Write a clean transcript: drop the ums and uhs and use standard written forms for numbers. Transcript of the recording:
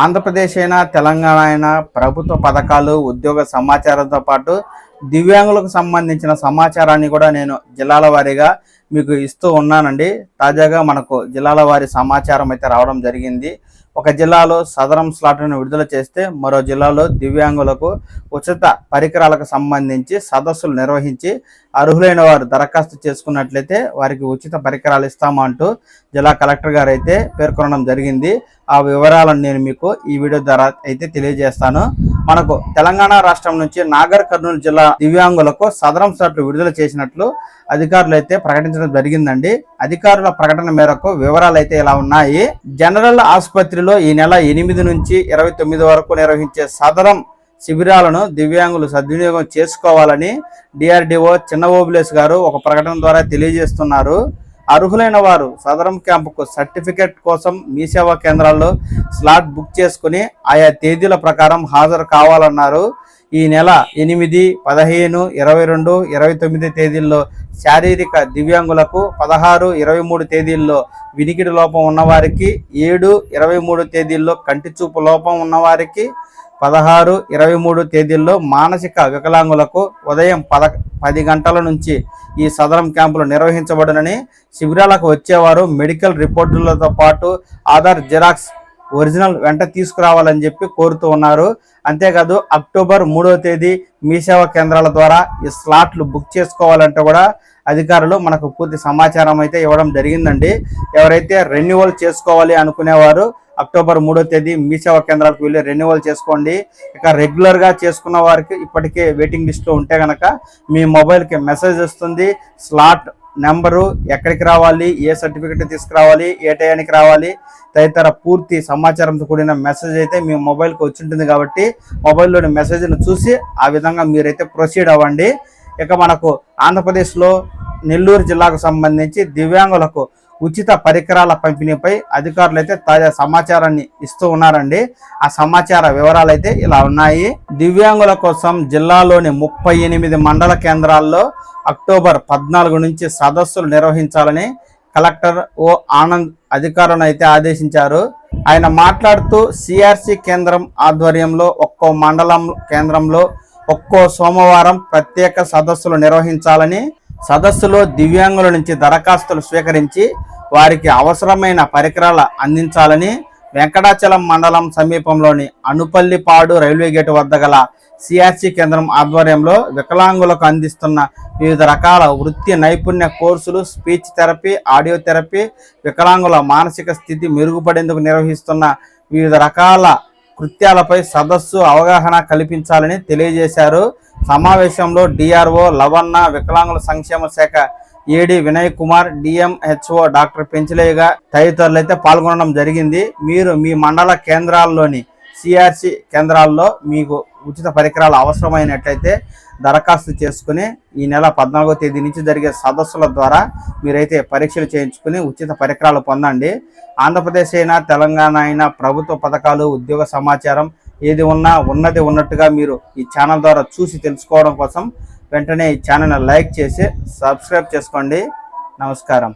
ఆంధ్రప్రదేశ్ అయినా తెలంగాణ అయినా ప్రభుత్వ పథకాలు ఉద్యోగ సమాచారంతో పాటు దివ్యాంగులకు సంబంధించిన సమాచారాన్ని కూడా నేను జిల్లాల వారీగా మీకు ఇస్తూ ఉన్నానండి. తాజాగా మనకు జిల్లాల వారీ సమాచారం అయితే రావడం జరిగింది. ఒక జిల్లాలో సదరం స్లాట్లను విడుదల చేస్తే మరో జిల్లాలో దివ్యాంగులకు ఉచిత పరికరాలకు సంబంధించి సదస్సులు నిర్వహించి అర్హులైన వారు దరఖాస్తు చేసుకున్నట్లయితే వారికి ఉచిత పరికరాలు ఇస్తామంటూ జిల్లా కలెక్టర్ గారు అయితే పేర్కొనడం జరిగింది. ఆ వివరాలను నేను మీకు ఈ వీడియో ద్వారా అయితే తెలియజేస్తాను. మనకు తెలంగాణ రాష్ట్రం నుంచి నాగర్ కర్నూలు జిల్లా దివ్యాంగులకు సదరం స్లాట్లు విడుదల చేసినట్లు అధికారులు అయితే ప్రకటించడం జరిగిందండి. అధికారుల ప్రకటన మేరకు వివరాలు అయితే ఇలా ఉన్నాయి. జనరల్ ఆసుపత్రిలో ఈ నెల 8 నుంచి 29 వరకు నిర్వహించే సదరం శిబిరాలను దివ్యాంగులు సద్వినియోగం చేసుకోవాలని డిఆర్డిఓ చిన్న ఓబులేస్ గారు ఒక ప్రకటన ద్వారా తెలియజేస్తున్నారు. అర్హులైన వారు సదరం క్యాంపుకు సర్టిఫికెట్ కోసం మీ సేవా కేంద్రాల్లో స్లాట్ బుక్ చేసుకుని ఆయా తేదీల ప్రకారం హాజరు కావాలన్నారు. ఈ నెల 8, 15, 22, 29 తేదీల్లో శారీరక దివ్యాంగులకు, 16, 23 తేదీల్లో వినికిడి లోపం ఉన్నవారికి, 7, 23 తేదీల్లో కంటి చూపు లోపం ఉన్నవారికి, 16, 23 తేదీల్లో మానసిక వికలాంగులకు ఉదయం 10 గంటల నుంచి ఈ సదరం క్యాంపులు నిర్వహించబడునని, శిబిరాలకు వచ్చేవారు మెడికల్ రిపోర్టులతో పాటు ఆధార్ జిరాక్స్ ఒరిజినల్ వెంట తీసుకురావాలని చెప్పి కోరుతూ ఉన్నారు. అంతేకాదు అక్టోబర్ 3వ తేదీ మీ సేవా కేంద్రాల ద్వారా ఈ స్లాట్లు బుక్ చేసుకోవాలంటే కూడా అధికారులు మనకు పూర్తి సమాచారం అయితే ఇవ్వడం జరిగిందండి. ఎవరైతే రెన్యువల్ చేసుకోవాలి అనుకునేవారు అక్టోబర్ 3వ తేదీ మీ సేవా కేంద్రాలకు వెళ్ళి రెన్యువల్ చేసుకోండి. ఇక రెగ్యులర్గా చేసుకున్న వారికి ఇప్పటికే వెయిటింగ్ లిస్ట్లో ఉంటే కనుక మీ మొబైల్కి మెసేజ్ వస్తుంది. స్లాట్ నెంబరు, ఎక్కడికి రావాలి, ఏ సర్టిఫికెట్ తీసుకురావాలి, ఏ టయానికి రావాలి తదితర పూర్తి సమాచారంతో కూడిన మెసేజ్ అయితే మీ మొబైల్కి వచ్చి ఉంటుంది. కాబట్టి మొబైల్లోని మెసేజ్ను చూసి ఆ విధంగా మీరైతే ప్రొసీడ్ అవ్వండి. ఇక మనకు ఆంధ్రప్రదేశ్లో నెల్లూరు జిల్లాకు సంబంధించి దివ్యాంగులకు ఉచిత పరికరాల పంపిణీపై అధికారులు అయితే తాజా సమాచారాన్ని ఇస్తూ ఉన్నారండి. ఆ సమాచార వివరాలు అయితే ఇలా ఉన్నాయి. దివ్యాంగుల కోసం జిల్లాలోని 38 మండల కేంద్రాల్లో అక్టోబర్ 14 నుంచి సదస్సులు నిర్వహించాలని కలెక్టర్ ఓ ఆనంద్ అధికారులను అయితే ఆదేశించారు. ఆయన మాట్లాడుతూ సిఆర్సి కేంద్రం ఆధ్వర్యంలో ఒక్కో మండలం కేంద్రంలో ఒక్కో సోమవారం ప్రత్యేక సదస్సులు నిర్వహించాలని, సదస్సులో దివ్యాంగుల నుంచి దరఖాస్తులు స్వీకరించి వారికి అవసరమైన పరికరాలు అందించాలని వెంకటాచలం మండలం సమీపంలోని అనుపల్లిపాడు రైల్వే గేటు వద్ద గల సిఆర్సి కేంద్రం ఆధ్వర్యంలో వికలాంగులకు అందిస్తున్న వివిధ రకాల వృత్తి నైపుణ్య కోర్సులు, స్పీచ్ థెరపీ, ఆడియో థెరపీ, వికలాంగుల మానసిక స్థితి మెరుగుపడేందుకు నిర్వహిస్తున్న వివిధ రకాల కృత్యాలపై సదస్సు అవగాహన కల్పించాలని తెలియజేశారు. సమావేశంలో డిఆర్ఓ లవన్న, వికలాంగుల సంక్షేమ శాఖ AD Vinay Kumar, DMHO doctor పెంచలేగా తదితరులు అయితే పాల్గొనడం జరిగింది. మీరు మీ మండల కేంద్రాల్లోని సిఆర్సి కేంద్రాల్లో మీకు ఉచిత పరికరాలు అవసరమైనట్లయితే దరఖాస్తు చేసుకుని ఈ నెల 14వ తేదీ నుంచి జరిగే సదస్సుల ద్వారా మీరైతే పరీక్షలు చేయించుకుని ఉచిత పరికరాలు పొందండి. ఆంధ్రప్రదేశ్ అయినా తెలంగాణ అయినా ప్రభుత్వ పథకాలు ఉద్యోగ సమాచారం ఏది ఉన్నా ఉన్నది ఉన్నట్టుగా మీరు ఈ ఛానల్ ద్వారా చూసి తెలుసుకోవడం కోసం వెంటనే ఈ ఛానల్ని లైక్ చేసి సబ్స్క్రైబ్ చేసుకోండి. నమస్కారం.